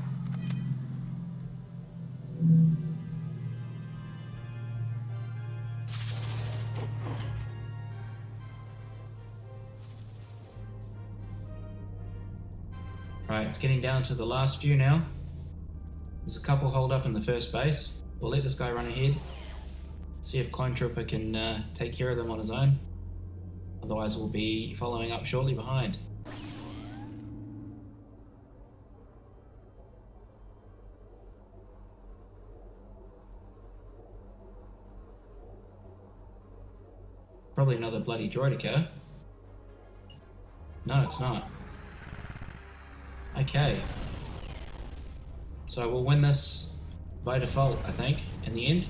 Right, it's getting down to the last few now. There's a couple holed up in the first base. We'll let this guy run ahead. See if Clone Trooper can take care of them on his own. Otherwise, we'll be following up shortly behind. Probably another bloody droidica. No, it's not. Okay. So we'll win this by default, I think, in the end.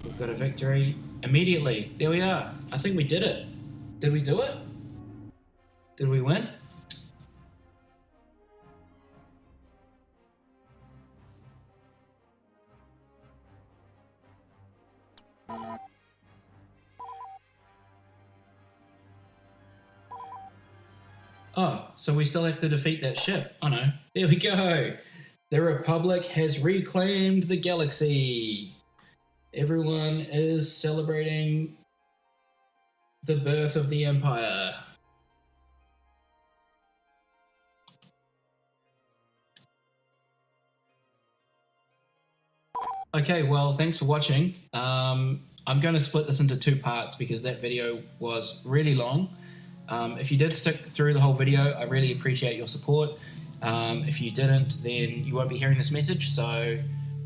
We've got a victory immediately. There we are. I think we did it. Did we do it? Did we win? Oh, so we still have to defeat that ship. Oh no. There we go. The Republic has reclaimed the galaxy. Everyone is celebrating the birth of the Empire. Okay, well, thanks for watching. I'm going to split this into 2 parts because that video was really long. If you did stick through the whole video, I really appreciate your support. If you didn't, then you won't be hearing this message, so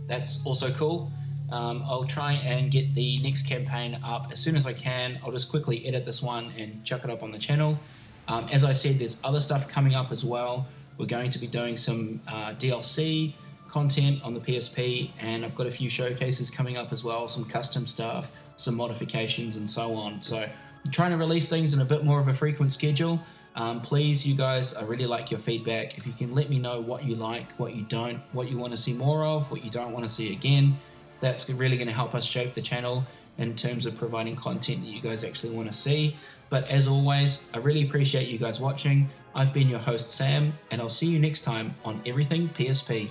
that's also cool. I'll try and get the next campaign up as soon as I can. I'll just quickly edit this one and chuck it up on the channel. As I said, there's other stuff coming up as well. We're going to be doing some DLC content on the PSP, and I've got a few showcases coming up as well, some custom stuff, some modifications and so on. So I'm trying to release things in a bit more of a frequent schedule. Please, you guys, I really like your feedback. If you can let me know what you like, what you don't, what you want to see more of, what you don't want to see again, that's really going to help us shape the channel in terms of providing content that you guys actually want to see. But as always, I really appreciate you guys watching. I've been your host, Sam, and I'll see you next time on Everything PSP.